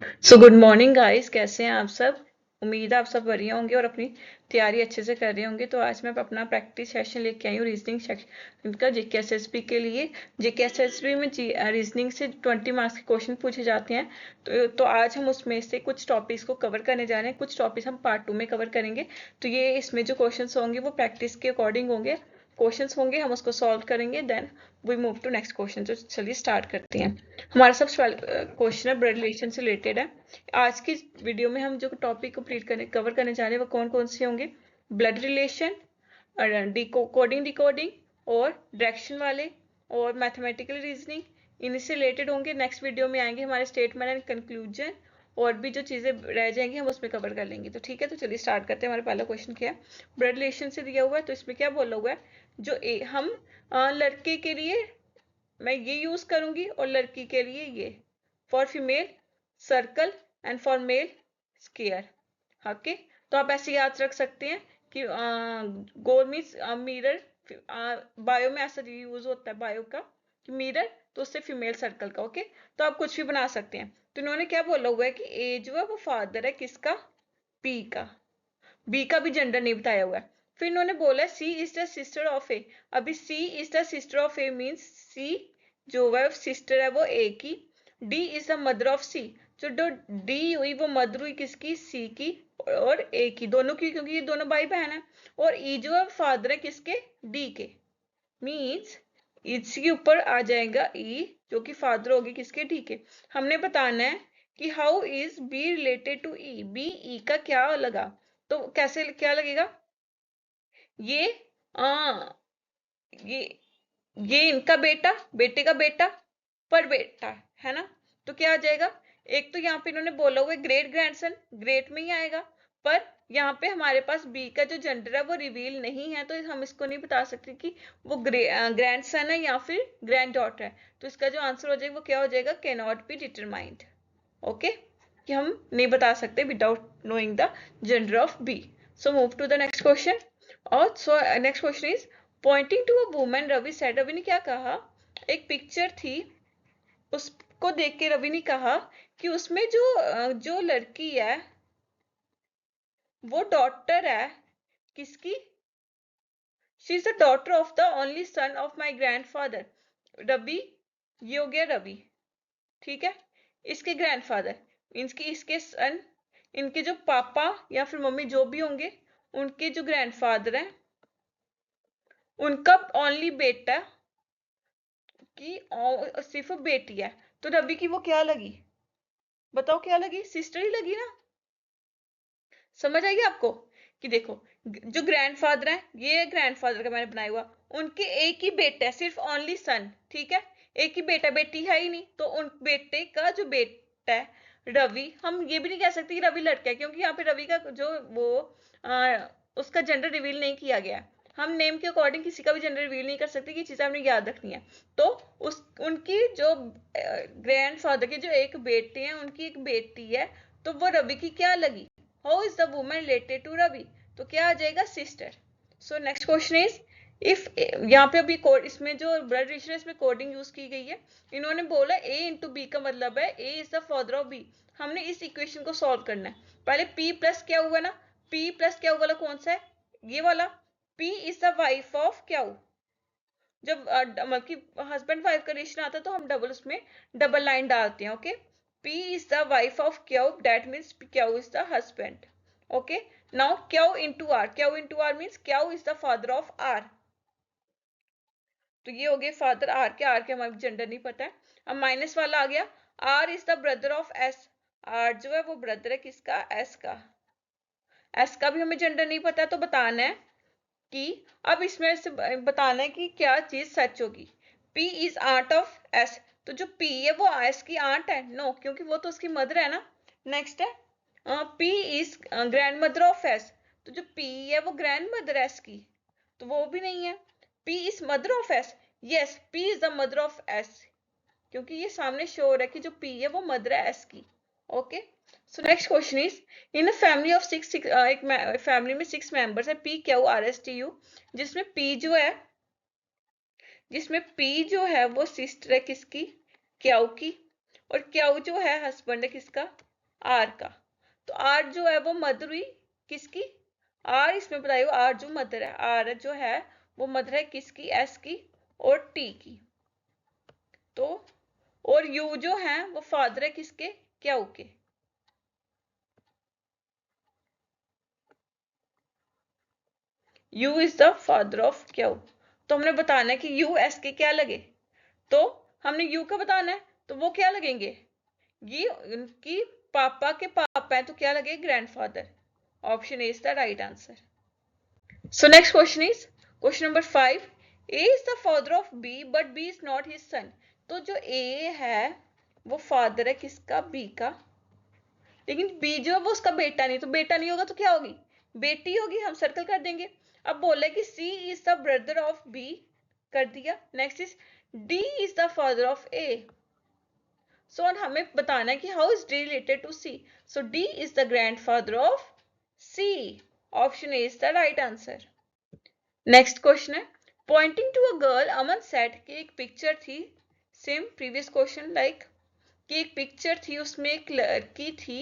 So good morning guys, कैसे हैं आप सब। उम्मीद है आप सब बढ़िया होंगे और अपनी तैयारी अच्छे से कर रहे होंगे। तो आज मैं अपना प्रैक्टिस सेशन लेके आई हूँ रीजनिंग सेक्शन का जीके एसएसबी के लिए। जीके एसएसबी में रीजनिंग से 20 मार्क्स के क्वेश्चन पूछे जाते हैं। तो आज हम उसमें से कुछ टॉपिक्स को कवर करने जा रहे हैं, कुछ टॉपिक्स हम पार्ट 2 में कवर करेंगे। तो ये इसमें जो क्वेश्चन होंगे वो प्रैक्टिस के अकॉर्डिंग होंगे। क्वेश्चंस होंगे, हम उसको सॉल्व करेंगे, then we move to next question. तो चलिए स्टार्ट करते हैं। हमारा सबसे क्वेश्चन है ब्लड रिलेशन से रिलेटेड है। आज की वीडियो में हम जो टॉपिक कवर करने जा रहे हैं वो कौन कौन से होंगे। ब्लड रिलेशन, कोडिंग डिकोडिंग और डायरेक्शन वाले और मैथमेटिकल रीजनिंग, इनसे रिलेटेड होंगे। नेक्स्ट वीडियो में आएंगे हमारे स्टेटमेंट एंड कंक्लूजन, और भी जो चीजें रह जाएंगी हम उसमें कवर कर लेंगे। तो ठीक है, तो चलिए स्टार्ट करते हैं। हमारा पहला क्वेश्चन क्या है, ब्लड रिलेशन से दिया हुआ है। तो इसमें क्या बोला हुआ है, हम लड़के के लिए मैं ये यूज करूंगी और लड़की के लिए ये, for female circle and for male square. Okay, तो आप ऐसे याद रख सकते हैं कि गोल मीन्स मिरर। बायो में ऐसा यूज होता है बायो का कि मिरर, तो उससे फीमेल सर्कल का। ओके, तो आप कुछ भी बना सकते हैं। तो इन्होंने क्या बोला हुआ है कि ए जो है वो फादर है किसका, पी का। बी का भी जेंडर नहीं बताया हुआ है। फिर इन्होंने बोला C is the sister of A. अभी C is the sister of A means C जो है सिस्टर है वो ए की। D is the mother of C, जो डी हुई वो मदर हुई किसकी, सी की और ए की, दोनों की, क्योंकि ये दोनों भाई बहन है। और ई जो है फादर है किसके, डी के। मीन्स इसके ऊपर आ जाएगा ई, जो कि फादर होगी किसके, डी के। हमने बताना है कि how is B related to E, B E का क्या लगा। तो कैसे क्या लगेगा, ये आ, ये ये इनका बेटा, बेटे का बेटा, पर बेटा है ना। तो क्या आ जाएगा, एक तो यहाँ पे इन्होंने बोला हुआ है ग्रेट ग्रैंडसन, ग्रेट में ही आएगा। पर यहाँ पे हमारे पास बी का जो जेंडर है वो रिवील नहीं है, तो हम इसको नहीं बता सकते कि वो ग्रैंडसन है या फिर ग्रैंड डॉटर है। तो इसका जो आंसर हो जाएगा वो क्या हो जाएगा, can not be determined. Okay, कि हम नहीं बता सकते without knowing the gender of B. So move to the next question. और so next question is pointing to a woman, Ravi said, Ravi ने क्या कहा, एक पिक्चर थी, उसको देख के रवि ने कहा कि उसमें जो लड़की है वो डॉटर है किसकी, she is the daughter of the only son of my grandfather. Ravi, ये हो गया रवि, ठीक है। इसके ग्रैंडफादर मीन्स की इसके सन, इनके जो पापा या फिर मम्मी जो भी होंगे, उनके जो ग्रैंडफादर हैं उनका ओनली बेटा की सिर्फ बेटी है। तो रवि की वो क्या लगी, बताओ क्या लगी, सिस्टर ही लगी ना। समझ आएगी आपको कि देखो, जो ग्रैंडफादर है, ये ग्रैंडफादर का मैंने बनाया हुआ, उनके एक ही बेटा है, सिर्फ ओनली सन, ठीक है। एक ही बेटा, बेटी है ही नहीं। तो उन बेटे का जो बेटा है रवि, हम ये भी नहीं कह सकते कि रवि लड़का है, क्योंकि यहाँ पे रवि का जो वो उसका जेंडर रिवील नहीं किया गया है। हम नेम के अकॉर्डिंग किसी का भी जेंडर रिवील नहीं कर सकते, कि चीजें हमने याद रखनी है। तो उस उनकी जो ग्रैंडफादर के जो एक बेटे हैं, उनकी एक बेटी है, तो वो रवि की क्या लगी, how is the woman related to Ravi. तो क्या आ जाएगा, sister. So next question is if, यहाँ पे अभी कोड, इसमें जो ब्लड रिलेशन है इसमें कोडिंग यूज की गई है। इन्होंने बोला ए इंटू बी का मतलब है A is the father of B. हमने इस इक्वेशन को सॉल्व करना है। पहले पी प्लस क्या हुआ ना, पी प्लस क्या वाला कौन सा है, ये वाला। P is the wife of क्या, जब मतलब कि हस्बैंड वाइफ का रिलेशन आता है तो हम डबल उसमें डबल लाइन डालते हैं। Okay, P is the wife of Q, that means Q is the husband. Okay, now Q into R, Q into R means Q is the father of R. तो ये हो गए father are के, are के हमारे gender नहीं पता है। अब माइनस वाला आ गया, R is the brother of S, R जो है वो ब्रदर है किसका, एस का। एस का भी हमें जेंडर नहीं पता है, तो बताना है कि, अब इसमें से बताना है कि क्या चीज सच होगी। P is aunt of S, तो जो P है वो S की आंट है, नो, क्योंकि वो तो उसकी मदर है ना। नेक्स्ट है P is grand mother of S, तो जो P है वो ग्रैंड मदर S की, तो वो भी नहीं है। P is mother of S, yes P is the mother of S, क्योंकि ये सामने श्योर है कि जो P है वो मदर है S की। Okay, so next question is in a family of six, एक फैमिली में 6 मेंबर्स है, P Q R S T U, जिसमें P जो है, जिसमें P जो है वो सिस्टर है किसकी, Q की, और Q जो है हस्बैंड है किसका, आर का। तो आर जो है वो मदर हुई किसकी, आर इसमें बताइए, आर जो मदर है, आर जो है वो मदर है किसकी, एस की और टी की। तो और यू जो है वो फादर है किसके, क्यू के। You is the father of Q. तो हमने बताना है कि यू एस के क्या लगे, तो हमने यू का बताना है, तो वो क्या लगेंगे, ये उनकी पापा के पापा है, तो क्या लगे, grandfather. Option A is the right answer. So next question is question number 5. A is the father of B but B is not his son. तो जो A है वो फादर है किसका, B का, लेकिन B जो है वो उसका बेटा नहीं, तो बेटा नहीं होगा तो क्या होगी, बेटी होगी, हम सर्कल कर देंगे। अब बोला कि C is the brother of B, कर दिया। Next is D is the father of A. So हमें बताना है कि how is D related to C. So D is the grandfather of C. Option A is the right answer. Next question है pointing to a girl Aman said कि एक picture थी, same previous question like, कि एक picture थी उसमें एक लड़की थी,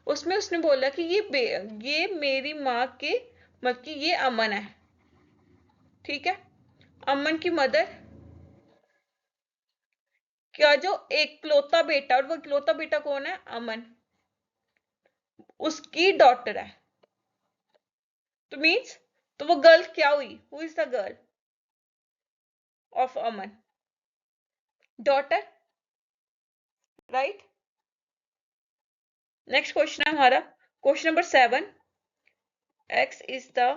उसमें उसने बोला कि ये मेरी माँ के मतलब कि ये अमन है, ठीक है। अमन की मदर क्या, जो एक इकलौता बेटा, और वो इकलौता बेटा कौन है, अमन, उसकी डॉटर है। तो मीन्स तो वो गर्ल क्या हुई, who is the girl of Aman, daughter, right. Next question है हमारा question number 7. X is the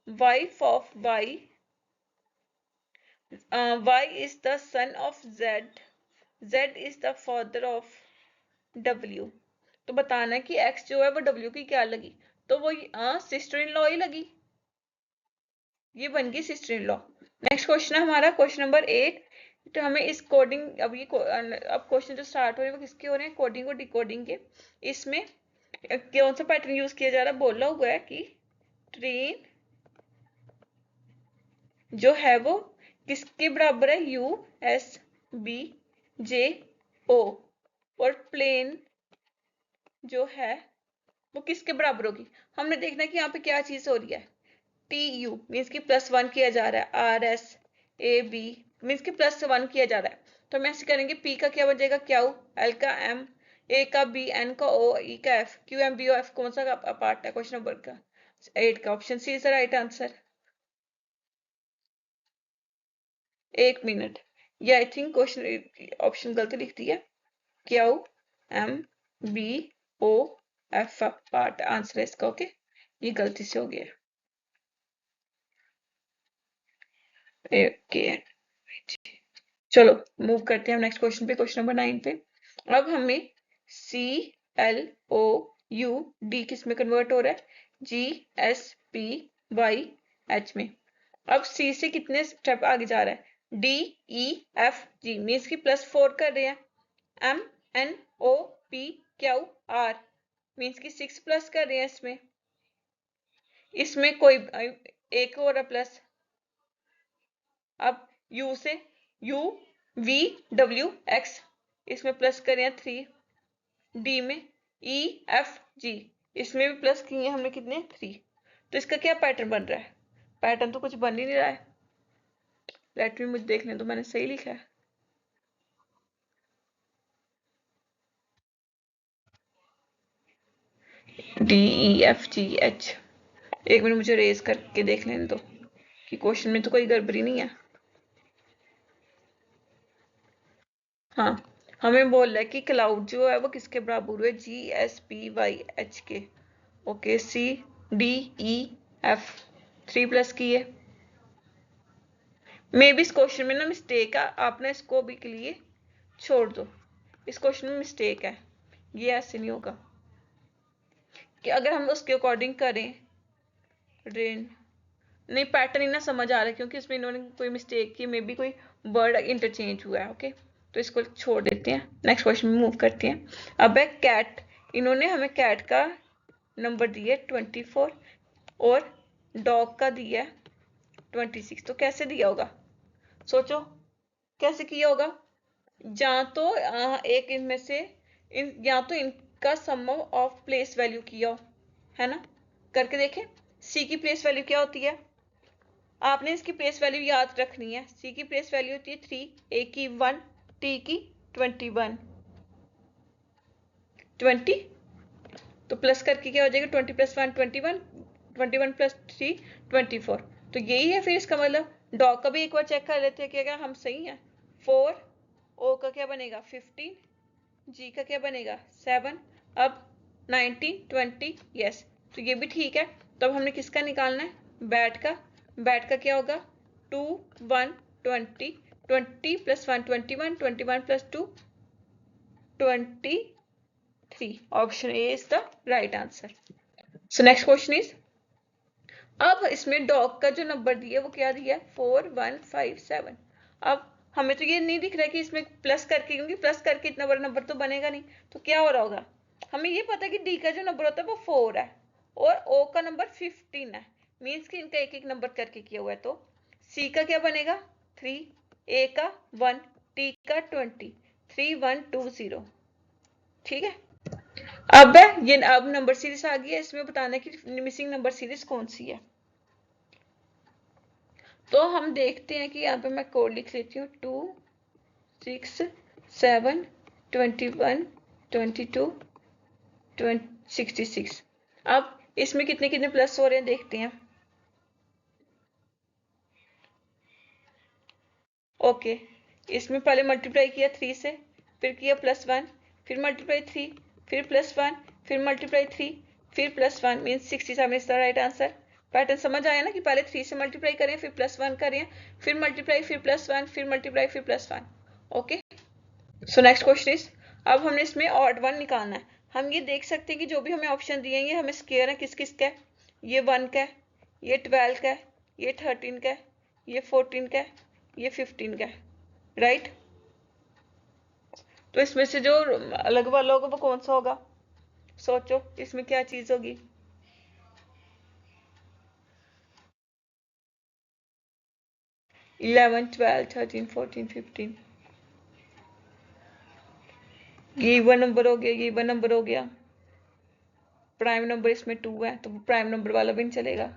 wife of Y. Y is the son of Z. Z is the father of W. तो बताना है कि X जो है वो W की क्या लगी, तो वो सिस्टर इन लॉ ही लगी, ये बन गई sister in law. Next question है हमारा क्वेश्चन नंबर 8. तो हमें इस कोडिंग, अब ये अब क्वेश्चन जो स्टार्ट हो रहे हैं वो किसके हो रहे हैं, कोडिंग और डिकोडिंग के। इसमें कौन सा पैटर्न यूज किया जा रहा है, बोला हुआ है कि ट्रेन जो है वो किसके बराबर है, यू एस बी जे ओ, और प्लेन जो है वो किसके बराबर होगी। हमने देखना है कि यहाँ पे क्या चीज हो रही है, टी यू मीन्स की +1 किया जा रहा है, R S A B means की +1 किया जा रहा है। तो हम ऐसे करेंगे, पी का क्या बन जाएगा, क्यू, एल का एम, ए का बी, एन का ओ, ई का F, Q M B O F कौन सा पार्ट है क्वेश्चन नंबर का 8 का, option C is the right answer. 1 minute, ये आई थिंक क्वेश्चन ऑप्शन गलती लिख दिया, Q M B O F part answer है इसका, ओके, ये गलती से हो गया, ओके। चलो मूव करते हैं नेक्स्ट क्वेश्चन पे, क्वेश्चन नंबर 9 पे। अब हमें C L O U D किस में कन्वर्ट हो रहा है, G S P Y H में। अब सी से कितने स्टेप आगे जा रहा है, D E F G means की +4 कर रहे हैं, M N O P Q R means की 6 प्लस कर रहे हैं, इसमें इसमें कोई एक और प्लस। अब यू से यू वी डब्ल्यू एक्स इसमें प्लस करें 3, डी में ई एफ जी इसमें भी प्लस किए हमने कितने 3। तो इसका क्या पैटर्न बन रहा है, पैटर्न तो कुछ बन ही नहीं रहा है, लेट मी मुझे देख लें तो मैंने सही लिखा है। डी ई एफ जी एच, एक मिनट मुझे रेज करके देख लेने दो कि क्वेश्चन में तो कोई गड़बड़ी नहीं है। हाँ, हमें बोल रहा है कि क्लाउड जो है वो किसके बराबर हुए, G S P Y H K, okay. C D E F 3 plus की है, मे भी इस क्वेश्चन में ना मिस्टेक है, आपने इसको भी के लिए छोड़ दो, इस क्वेश्चन में मिस्टेक है, ये ऐसे नहीं होगा कि अगर हम उसके अकॉर्डिंग करें रेन, नहीं पैटर्न ही ना समझ आ रहा है क्योंकि इसमें इन्होंने कोई मिस्टेक की, मे बी कोई वर्ड इंटरचेंज हुआ है, ओके। तो इसको छोड़ देते हैं, नेक्स्ट क्वेश्चन में मूव करते हैं। अब है कैट, इन्होंने हमें कैट का नंबर दिया 24 और डॉग का दिया 26, तो कैसे दिया होगा, सोचो कैसे किया होगा। या तो एक इनमें से या तो का सम ऑफ प्लेस वैल्यू किया हो, है ना, करके देखें। सी की प्लेस वैल्यू क्या होती है, आपने इसकी प्लेस वैल्यू याद रखनी है। सी की प्लेस वैल्यू होती है 3, ए की 1, टी की 21, 20, तो प्लस करके क्या हो जाएगा 20 + 1 21, 21 + 3 24। तो यही है फिर इसका मतलब। डॉग का भी एक बार चेक कर लेते हैं कि अगर हम सही हैं। 4, ओ का क्या बनेगा 15, जी का क्या बनेगा 7, अब 19 20, यस, तो ये भी ठीक है। तो अब हमने किसका निकालना है, बैट का। बैट का क्या होगा 2 1 20, 20 + 1 21, 21 + 2 23। Option A is the right answer. So next question is, अब इसमें डॉग का जो नंबर दिया वो क्या दिया है 4157। अब हमें तो ये नहीं दिख रहा है कि इसमें प्लस करके, क्योंकि प्लस करके इतना बड़ा नंबर तो बनेगा नहीं, तो क्या हो रहा होगा। हमें ये पता है कि डी का जो नंबर होता है वो 4 है और ओ का नंबर 15 है, मीन्स कि इनका एक एक नंबर करके किया हुआ है। तो सी का क्या बनेगा 3, ए का 1, टी का 20, 3120। ठीक है। अब ये अब नंबर सीरीज आ गई है, इसमें बताना है कि मिसिंग नंबर सीरीज कौन सी है। तो हम देखते हैं कि यहाँ पे मैं कोड लिख लेती हूँ 2 6 7 21 22 66। अब इसमें कितने कितने प्लस हो रहे हैं देखते हैं। ओके, इसमें पहले मल्टीप्लाई किया 3 से, फिर किया +1, फिर मल्टीप्लाई 3, फिर +1, फिर मल्टीप्लाई 3, फिर +1, means 67 is the right answer. Pattern समझ आया ना कि पहले 3 से मल्टीप्लाई करें, फिर +1 करें, फिर मल्टीप्लाई, फिर +1, फिर मल्टीप्लाई, फिर +1। Okay, so next question is, अब हमने इसमें ऑड वन निकालना है। हम ये देख सकते हैं कि जो भी हमें ऑप्शन दिए हैं ये हमें स्क्वायर है, किस किस का है, ये 1 का है, ये 12 का है, ये 13 का है, ये 14 का है, ये 15 का है, राइट। तो इसमें से जो अलग वाला होगा वो कौन सा होगा, सोचो इसमें क्या चीज होगी। इलेवन 12 13 14 15, ये वन नंबर हो गया, ये वन नंबर हो गया। प्राइम नंबर इसमें 2 है तो प्राइम नंबर वाला भी नहीं चलेगा।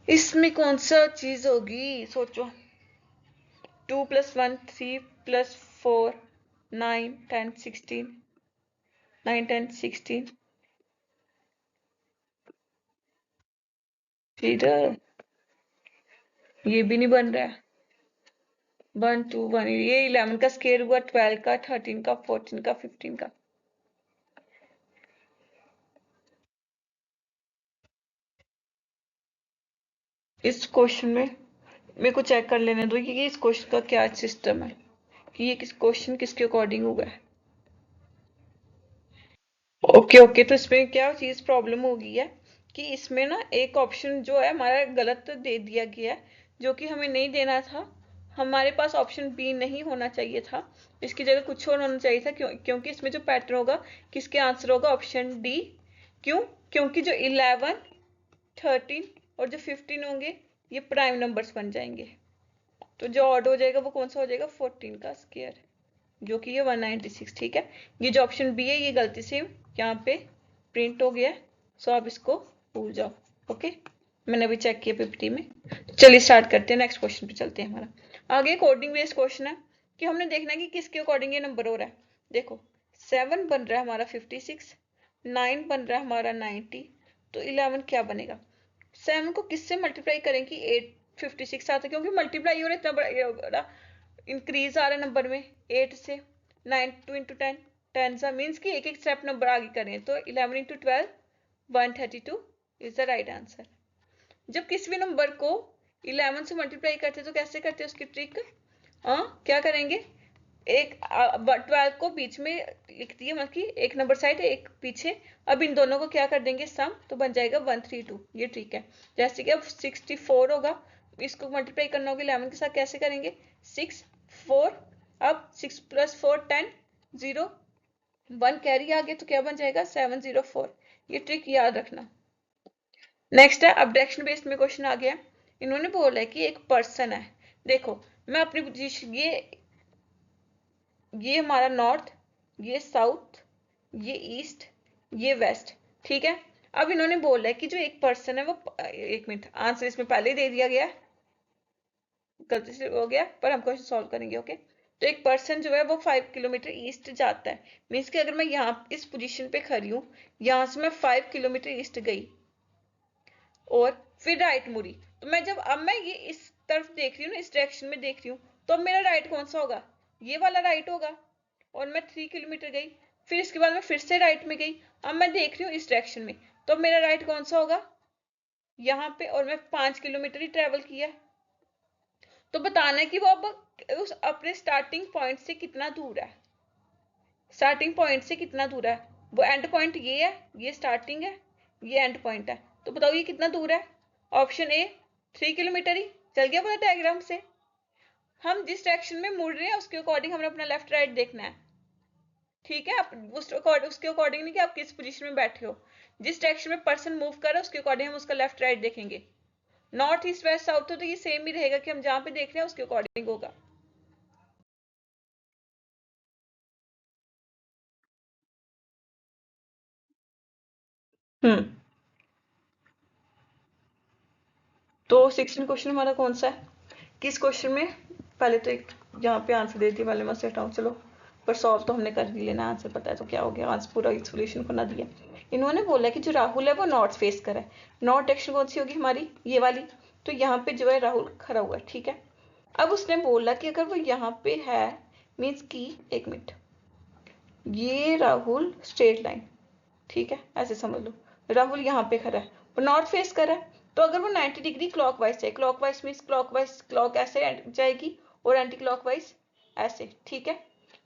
इसमें कौन सा चीज होगी सोचो। 2 + 1 3 + 4 9 10 16, 9 10 16, इधर ये भी नहीं बन रहा है। 1 2 1, ये 11 का स्केयर हुआ, 12 का, 13 का, 14 का, 15 का। इस क्वेश्चन में मेरे को चेक कर लेने दो कि इस क्वेश्चन का क्या सिस्टम है, कि ये किस क्वेश्चन किसके अकॉर्डिंग हुआ है। ओके ओके, तो इसमें क्या चीज प्रॉब्लम हो गई है कि इसमें ना एक ऑप्शन जो है हमारा गलत दे दिया गया है, जो कि हमें नहीं देना था। हमारे पास ऑप्शन बी नहीं होना चाहिए था, इसकी जगह कुछ और होना चाहिए था। क्योंकि इसमें जो पैटर्न होगा किसके आंसर होगा ऑप्शन डी। क्यों, क्योंकि जो 11 13 और जो 15 होंगे ये प्राइम नंबर्स बन जाएंगे। तो जो ऑड हो जाएगा वो कौन सा हो जाएगा 14 का स्क्वायर, जो कि ये 196। ठीक है, ये जो ऑप्शन बी है ये गलती से यहाँ पे प्रिंट हो गया है, सो आप इसको भूल जाओ। ओके, मैंने अभी चेक किया पीपीटी में। चलिए स्टार्ट करते हैं, नेक्स्ट क्वेश्चन पे चलते हैं। हमारा आगे कोडिंग बेस्ड क्वेश्चन है कि हमने देखना है कि किसके अकॉर्डिंग ये नंबर हो रहा है। देखो 7 बन रहा है हमारा 56, 9 बन रहा है हमारा 90, तो 11 क्या बनेगा। 7 को किससे मल्टीप्लाई करें कि 856 आता है, क्योंकि मल्टीप्लाई हो रहा है इतना बड़ा इंक्रीज आ रहा है नंबर में 8 से। 9 2 इंटू 10 10 सा, मीन्स कि एक एक स्टेप नंबर आगे करें, तो 11 into 12 132 is the right answer. जब किसी भी नंबर को 11 से मल्टीप्लाई करते तो कैसे करते हैं उसकी ट्रिक, क्या करेंगे, एक 12 को बीच में लिख दिए, मतलब कि एक नंबर साइड एक पीछे। अब इन दोनों को क्या कर देंगे सम, तो बन जाएगा 132। ये ट्रिक है। जैसे कि अब 64 होगा, इसको मल्टीप्लाई करना होगा 11 के साथ, कैसे करेंगे 6 4, अब 6 + 4 10 0 1 कैरी आ गया तो क्या बन जाएगा 704। ये ट्रिक याद रखना। नेक्स्ट है अब डायरेक्शन बेस्ड में क्वेश्चन आ गया। इन्होंने बोला है कि एक पर्सन है, देखो मैं अपनी पोजीशन, ये हमारा नॉर्थ, ये साउथ, ये ईस्ट, ये वेस्ट, ठीक है। अब इन्होंने बोला है कि जो एक पर्सन है वो, एक मिनट, आंसर इसमें पहले ही दे दिया गया है, गलती से हो गया, पर हम क्वेश्चन सॉल्व करेंगे, ओके। तो एक पर्सन जो है वो 5 किलोमीटर ईस्ट जाता है, मीन्स कि अगर मैं यहाँ इस पोजीशन पे खड़ी हूँ, यहाँ से मैं 5 किलोमीटर ईस्ट गई और फिर राइट मुड़ी, तो मैं जब अब मैं ये इस तरफ देख रही हूँ ना, इस डायरेक्शन में देख रही हूँ, तो अब मेरा राइट कौन सा होगा, ये वाला राइट होगा। और मैं 3 किलोमीटर गई, फिर इसके बाद मैं फिर से राइट में गई, अब मैं देख रही हूँ इस डायरेक्शन में, तो अब मेरा राइट कौन सा होगा, यहाँ पे, और मैं 5 किलोमीटर ही ट्रेवल किया। तो बताना है कि वो अब उस अपने स्टार्टिंग पॉइंट से कितना दूर है, स्टार्टिंग पॉइंट से कितना दूर है। वो एंड पॉइंट ये है, ये स्टार्टिंग है, ये एंड पॉइंट है, तो बताओ ये कितना दूर है। ऑप्शन ए 3 किलोमीटर ही। चल गया पता डायग्राम से। हम जिस डायरेक्शन में मुड़ रहे हैं उसके अकॉर्डिंग हमें अपना लेफ्ट राइट देखना है, ठीक है। आप उसके अकॉर्डिंग नहीं कि आप किस पोजीशन में बैठे हो, जिस डायरेक्शन में पर्सन मूव कर रहा है उसके अकॉर्डिंग हम उसका लेफ्ट राइट देखेंगे। नॉर्थ ईस्ट वेस्ट साउथ हो तो ये सेम ही रहेगा कि हम जहां पे देख रहे हैं उसके अकॉर्डिंग होगा। हम्म। तो 16 क्वेश्चन हमारा कौन सा है, किस क्वेश्चन में, पहले तो एक यहाँ पे आंसर दे दिया, पहले मैं उसे हटाऊं, चलो, पर सॉल्व तो हमने कर ही लेना, आंसर पता है तो क्या हो गया, आंसर पूरा सोल्यूशन को ना दिया। इन्होंने बोला कि जो राहुल है वो नॉर्थ फेस कर है, नॉर्थ डायरेक्शन कौन सी होगी हमारी, ये वाली। तो यहाँ पे जो है राहुल खड़ा हुआ है, ठीक है। अब उसने बोला कि अगर वो यहाँ पे है, मीन्स की, एक मिनट, ये राहुल स्ट्रेट लाइन, ठीक है, ऐसे समझ लो, राहुल यहाँ पे खड़ा है, वो नॉर्थ फेस कर रहा है, तो अगर वो 90 डिग्री क्लॉकवाइज जाए, क्लॉकवाइज मीन्स क्लॉकवाइज, क्लॉक ऐसे जाएगी और एंटी क्लॉकवाइज ऐसे, ठीक है।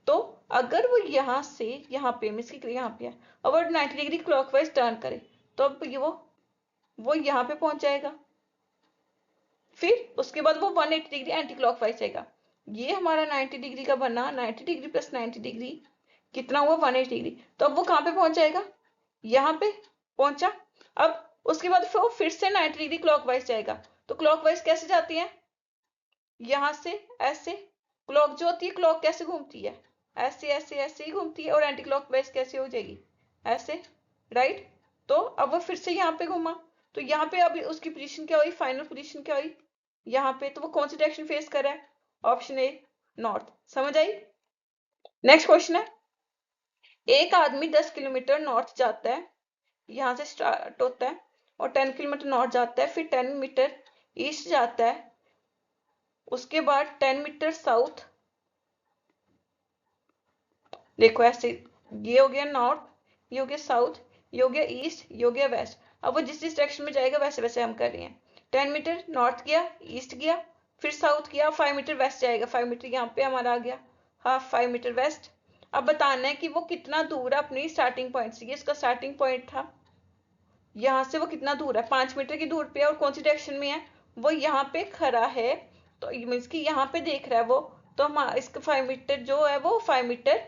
तो अगर वो यहाँ से यहाँ पे मीन्स की यहाँ पे है, अगर 90 डिग्री क्लॉकवाइज टर्न करे, तो अब ये वो यहाँ पे पहुंच जाएगा, फिर उसके बाद वो 180 डिग्री एंटी क्लॉकवाइज जाएगा। ये हमारा 90 डिग्री का बना, 90 डिग्री प्लस 90 डिग्री कितना हुआ, 180 डिग्री। तो अब वो कहाँ पे पहुंच जाएगा, यहाँ पे पहुंचा। अब उसके बाद फिर से 90 डिग्री क्लॉकवाइज जाएगा, तो क्लॉकवाइज कैसे जाती है, यहां से ऐसे, क्लॉक जो होती है, क्लॉक कैसे घूमती है, ऐसे ऐसे ऐसे ही घूमती है, और एंटी क्लॉकवाइज कैसे हो जाएगी, ऐसे, राइट। तो अब वो फिर से यहाँ पे घूमा, तो यहाँ पे अभी उसकी पोजीशन क्या हुई, फाइनल पोजीशन क्या हुई, यहाँ पे। तो वो कौन सी डायरेक्शन फेस कर रहा है, ऑप्शन ए नॉर्थ। समझ आई। नेक्स्ट क्वेश्चन है, एक आदमी 10 किलोमीटर नॉर्थ जाता है, यहाँ से स्टार्ट होता है, और 10 किलोमीटर नॉर्थ जाता है, फिर 10 मीटर ईस्ट जाता है, उसके बाद 10 मीटर साउथ, देखो ऐसे, ये हो गया नॉर्थ, ये हो गया साउथ, ये हो गया ईस्ट, ये हो गया वेस्ट। अब वो जिस जिस डायरेक्शन में जाएगा वैसे वैसे हम कर रहे हैं। 10 मीटर नॉर्थ गया, ईस्ट गया, फिर साउथ गया, 5 मीटर वेस्ट जाएगा, 5 मीटर यहाँ पे हमारा आ गया, हाँ 5 मीटर वेस्ट। अब बताना है कि वो कितना दूर है अपनी स्टार्टिंग पॉइंट से, ये इसका स्टार्टिंग पॉइंट था, यहाँ से वो कितना दूर है, 5 मीटर की दूर पे है, और कौन सी डायरेक्शन में है, वो यहाँ पे खड़ा है, तो मीन्स कि यहाँ पे देख रहा है वो, तो हम इसका 5 मीटर जो है वो 5 मीटर,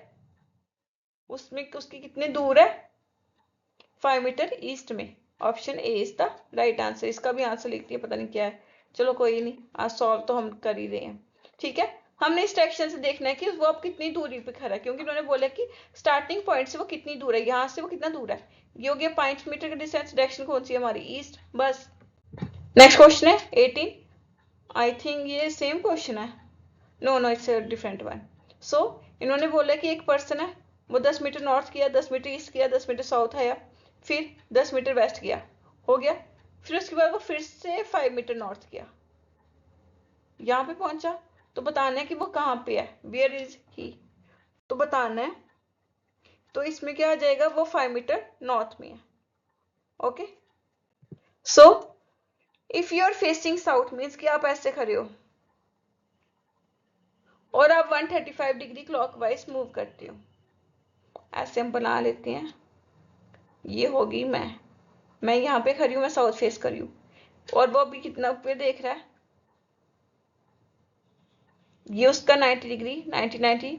उसमें उसकी कितने दूर है, 5 मीटर ईस्ट में। Option A is the right answer. इसका भी आंसर लिख दिया, पता नहीं क्या है, चलो कोई नहीं, आज सॉल्व तो हम कर ही रहे हैं, ठीक है। हमने इस डायरेक्शन से देखना है कि वो अब कितनी दूरी पे खड़ा है, क्योंकि उन्होंने बोला कि स्टार्टिंग पॉइंट से वो कितनी दूर है, यहाँ से वो कितना दूर है, ये हो गया 5 मीटर का डिस्टेंस, डायरेक्शन कौन सी है हमारी, ईस्ट, बस। नेक्स्ट क्वेश्चन है 18, आई थिंक ये सेम क्वेश्चन है, no no it's different one. So इन्होंने बोला कि एक पर्सन है, वो 10 मीटर नॉर्थ किया, 10 मीटर ईस्ट किया, 10 मीटर साउथ आया, फिर 10 मीटर वेस्ट किया, हो गया। फिर उसके बाद वो फिर से 5 मीटर नॉर्थ किया, यहाँ पे पहुंचा। तो बताना है कि वो कहाँ पे है, वेयर इज ही, तो बताना है। तो इसमें क्या आ जाएगा, वो 5 मीटर नॉर्थ में है, okay. So if you are facing south means कि आप ऐसे खड़े हो और आप 135 डिग्री क्लॉकवाइज मूव करते हो, ऐसे हम बना लेते हैं, ये होगी मैं यहाँ पे खड़ी हूँ, मैं साउथ फेस करी हूँ, और वो अभी कितना ऊपर देख रहा है, ये उसका 90 डिग्री, 90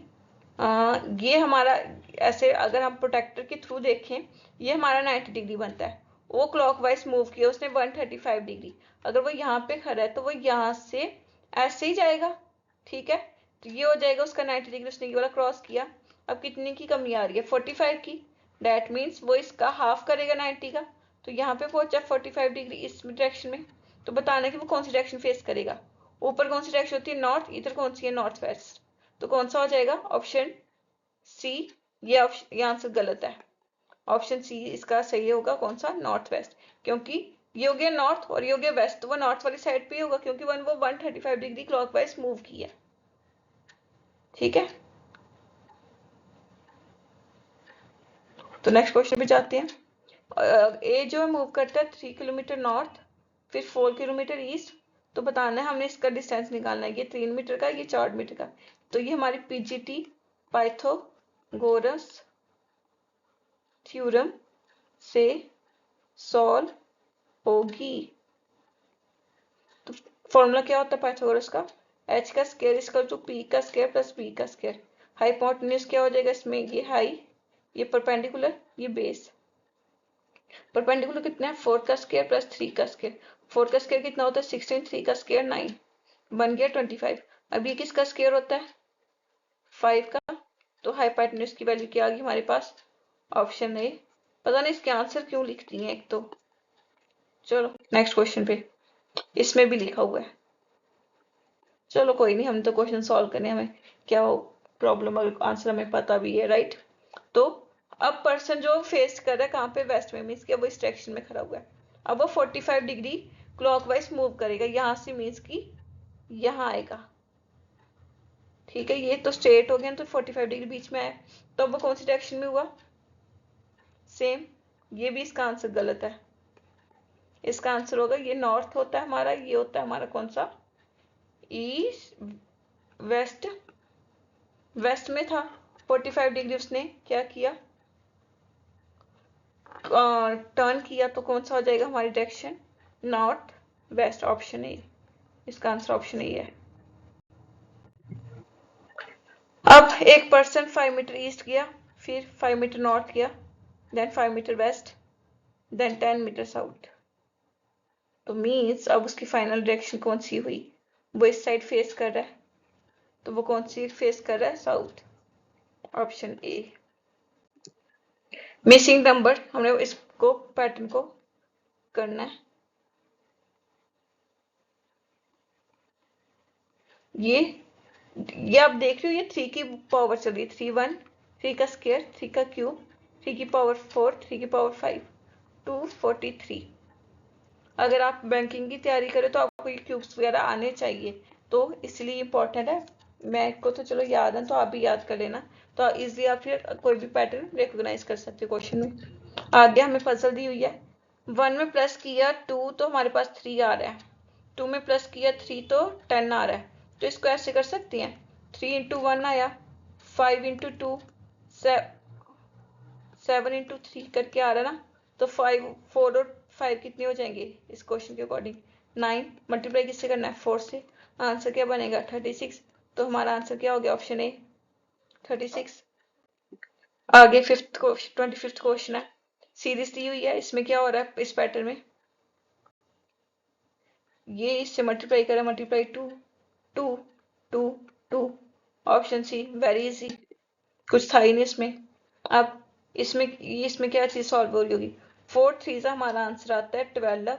ये हमारा, ऐसे अगर हम प्रोटेक्टर के थ्रू देखें, ये हमारा 90 डिग्री बनता है, वो क्लॉकवाइज मूव किया उसने 135 डिग्री, अगर वो यहाँ पे खड़ा है तो वो यहाँ से ऐसे ही जाएगा, ठीक है। तो ये हो जाएगा उसका 90 डिग्री, उसने ये वाला क्रॉस किया। अब कितने की कमी आ रही है, 45 की। डेट मीन्स वो इसका हाफ करेगा 90 का, तो यहाँ पे पहुंचा 45 डिग्री इस डायरेक्शन में। तो बताना है कि वो कौन सी डायरेक्शन फेस करेगा। ऊपर कौन सी डायरेक्शन होती है, नॉर्थ, इधर कौन सी है, नॉर्थ वेस्ट। तो कौन सा हो जाएगा, ऑप्शन सी। ये आंसर गलत है, ऑप्शन सी इसका सही होगा, कौन सा, नॉर्थ वेस्ट। क्योंकि ये हो गया नॉर्थ और ये हो गया वेस्ट, तो वो नॉर्थ वाली साइड पे ही होगा, क्योंकि वो 135 डिग्री क्लॉकवाइज मूव किया, ठीक है। तो नेक्स्ट क्वेश्चन पे जाते हैं। ए जो मूव करता है 3 किलोमीटर नॉर्थ, फिर 4 किलोमीटर ईस्ट। तो बताना है हमने इसका डिस्टेंस निकालना है, ये 3 मीटर का, ये 4 मीटर का। तो ये हमारी पीजीटी पाइथागोरस थ्योरम से सॉल्व होगी। तो फॉर्मूला क्या होता है पाइथागोरस का, h का स्क्वायर इक्वल टू p का स्क्वायर प्लस b का स्क्वायर। हाइपोटेन्यूज क्या हो जाएगा इसमें, ये हाई, ये परपेंडिकुलर, ये बेस। परपेंडिकुलर कितना है, 4 का स्क्वायर प्लस 3 का स्क्वायर। 4 का स्क्वायर कितना होता है 16, 3 का स्क्वायर 9, बन गया 25। अब ये किसका स्क्वायर होता है, 5 का। तो हाइपोटेन्यूज की वैल्यू क्या आ गई हमारे पास, ऑप्शन ए। पता नहीं इसके आंसर क्यों लिखती हैं एक तो। चलो नेक्स्ट क्वेश्चन पे, इसमें भी लिखा हुआ है। चलो कोई नहीं, हम तो क्वेश्चन सॉल्व करने, हमें क्या हो प्रॉब्लम, अगर आंसर हमें पता भी है, राइट। तो अब पर्सन जो फेस कर रहा है कहाँ पे, वेस्ट में, मीन्स कि वो इस डायरेक्शन में खड़ा हुआ है। अब वो 45 डिग्री क्लॉकवाइज मूव करेगा, यहाँ से मीन्स कि यहाँ आएगा, ठीक है। ये तो स्ट्रेट हो गया, तो 45 डिग्री बीच में आया, तो अब वो कौन सी डायरेक्शन में हुआ, सेम। ये भी इसका आंसर गलत है, इसका आंसर होगा ये नॉर्थ होता है हमारा, ये होता है हमारा कौन सा, ईस्ट, वेस्ट। वेस्ट में था 45 डिग्री, उसने क्या किया, टर्न किया, तो कौन सा हो जाएगा हमारी direction, north west, option A. इसका आंसर ऑप्शन ए है। अब एक पर्सन 5 मीटर ईस्ट गया, फिर 5 मीटर नॉर्थ गया, then 5 metre west, then 10 metre south. तो मीन्स अब उसकी फाइनल डायरेक्शन कौन सी हुई, वो इस साइड फेस कर रहा है, तो वो कौन सी फेस कर रहा है, south, option A. Missing number, हमने इसको पैटर्न को करना है। ये आप देख रहे हो, ये 3 की पावर चल रही है, 3 1, 3 का स्क्वायर, 3 का क्यूब, 3 की पावर 4, 3 की पावर 5, 243। अगर आप बैंकिंग की तैयारी करें तो आपको ये क्यूब्स वगैरह आने चाहिए, तो इसलिए इंपॉर्टेंट है। मैं को तो चलो याद है, तो आप भी याद कर लेना, तो इजिली आप फिर कोई भी पैटर्न रिकॉग्नाइज कर सकते हो क्वेश्चन में। आगे हमें पजल दी हुई है, 1 में प्लस किया 2 तो हमारे पास 3 आ रहा है, 2 में प्लस किया 3 तो 10 आ रहा है। तो इसको ऐसे कर सकते हैं, 3 इंटू 1 आया, 5 इंटू 2, 7 इंटू 3 करके आ रहा है ना। तो 5, 4 और 5 कितने हो जाएंगे इस क्वेश्चन के अकॉर्डिंग, 9, मल्टीप्लाई किससे करना है, 4 से। आंसर क्या बनेगा, 36। तो हमारा आंसर क्या हो गया, ऑप्शन ए, 36। आगे 25th क्वेश्चन है, सीरीज दी हुई है, इसमें क्या हो रहा है इस पैटर्न में, ये इससे मल्टीप्लाई करें, multiply 2 2 2 2, option C, very easy, कुछ था ही नहीं इसमें। अब इसमें क्या चीज सॉल्व हो रही होगी, 4 3 से हमारा आंसर आता है 12,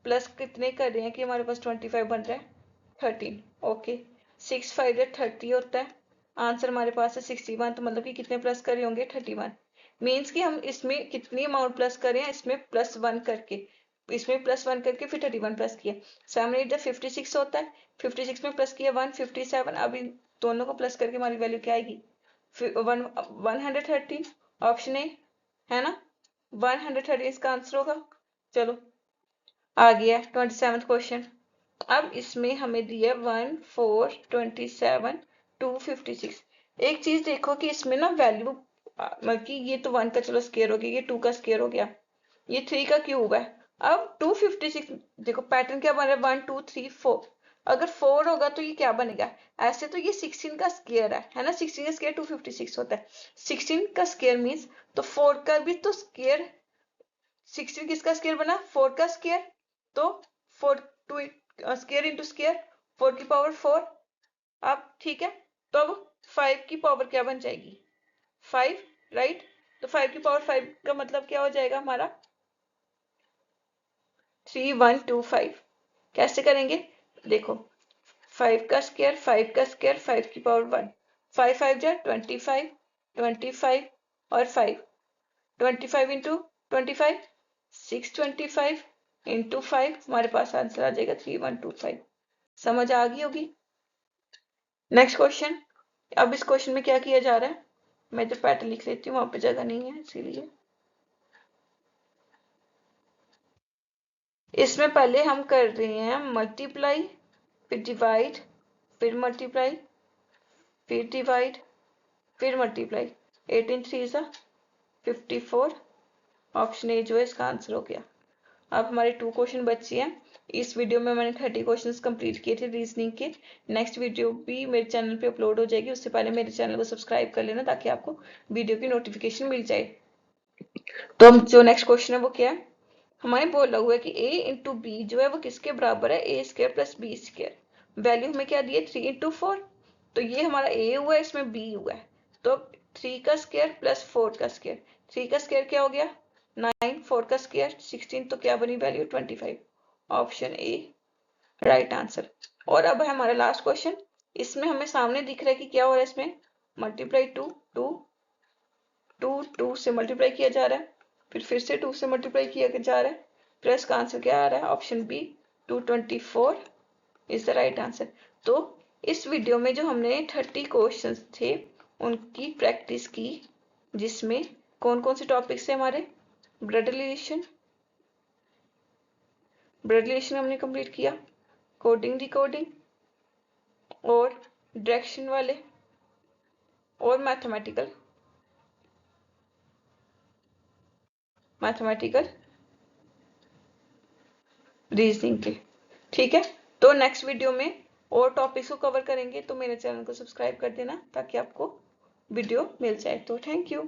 प्लस कितने कर रहे हैं कि हमारे पास 25 बन रहा है, 13, ओके। 6 5 या 30 होता है, आंसर हमारे पास है 61, तो मतलब कि कितने प्लस कर रहे होंगे, 31। मीन्स कि हम इसमें कितनी अमाउंट प्लस कर रहे हैं, इसमें +1 करके, इसमें +1 करके फिर 31 प्लस किया, 7 8 56 होता है, 56 में प्लस किया 1 57। अब इन दोनों को प्लस करके हमारी वैल्यू क्या आएगी, 113, ऑप्शन ए है ना, 113 इसका आंसर होगा। चलो आ गया 27th क्वेश्चन। अब इसमें हमें दिया 1 4 27 256। एक चीज देखो कि इसमें ना वैल्यू, मतलब कि ये तो 1 का चलो स्केयर हो गया, ये 2 का स्केयर हो गया, ये 3 का क्यूब है। अब 256 देखो पैटर्न क्या बन रहा है, 1 2 3 4। अगर 4 होगा तो ये क्या बनेगा, ऐसे तो ये 16 का स्केयर है ना, 16 का स्केयर 256 होता है, 16 का स्केयर मीन्स तो 4 का भी तो स्केयर 16 किसका स्क्वायर बना, 4 का स्क्वायर, तो 4 टू स्क्वायर इंटू स्क्वायर 4 की पावर 4। अब ठीक है, तो अब 5 की पावर क्या बन जाएगी, 5, राइट। तो 5 की पावर 5 का मतलब क्या हो जाएगा हमारा 3125। कैसे करेंगे, देखो 5 का स्क्वायर 5 का स्क्वायर 5 की पावर 1, 5 5 जा 25, 25 और 5, 25 इंटू 25 625 इंटू 5, हमारे पास आंसर आ जाएगा 3125। समझ आ गई होगी। Next question. अब इस क्वेश्चन में क्या किया जा रहा है, मैं जो पैटर्न लिख लेती हूँ, वहां पे जगह नहीं है इसीलिए। इसमें पहले हम कर रहे हैं मल्टीप्लाई, फिर डिवाइड, फिर मल्टीप्लाई, फिर डिवाइड, फिर मल्टीप्लाई। 18 3 सा 54, ऑप्शन ए जो है इसका आंसर हो गया। अब हमारे 2 क्वेश्चन बचे हैं। इस वीडियो में मैंने 30 क्वेश्चंस कंप्लीट किए थे रीजनिंग के। नेक्स्ट वीडियो भी मेरे चैनल पे अपलोड हो जाएगी, उससे पहले मेरे चैनल को सब्सक्राइब कर लेना ताकि आपको वीडियो की नोटिफिकेशन मिल जाए। तो हम जो नेक्स्ट क्वेश्चन है वो क्या है, हमारे बोला हुआ है कि a इंटू बी जो है वो किसके बराबर है, A square plus B square. Value हमें क्या दी है 3 इंटू 4, तो ये हमारा a हुआ है, इसमें b हुआ है, तो 3 का स्क्वायर प्लस 4 का स्क्वायर, 3 का स्क्वायर क्या हो गया 9, 4 का स्क्वायर 16, तो क्या बनी value 25। Option A right answer. और अब है हमारा लास्ट क्वेश्चन। इसमें हमें सामने दिख रहा है कि क्या हो रहा है, इसमें मल्टीप्लाई 2 2 2 2 से मल्टीप्लाई किया जा रहा है, फिर से 2 से मल्टीप्लाई किया जा रहा है, प्लस का आंसर क्या आ रहा है, option B 224 is the right answer. तो इस वीडियो में जो हमने 30 क्वेश्चंस थे उनकी प्रैक्टिस की, जिसमें कौन कौन से टॉपिक्स थे हमारे, ब्लड रिलेशन, हमने कंप्लीट किया, कोडिंग डिकोडिंग और डायरेक्शन वाले और मैथमेटिकल रीजनिंग के। ठीक है, तो नेक्स्ट वीडियो में और टॉपिक्स को कवर करेंगे, तो मेरे चैनल को सब्सक्राइब कर देना ताकि आपको वीडियो मिल जाए। तो थैंक यू।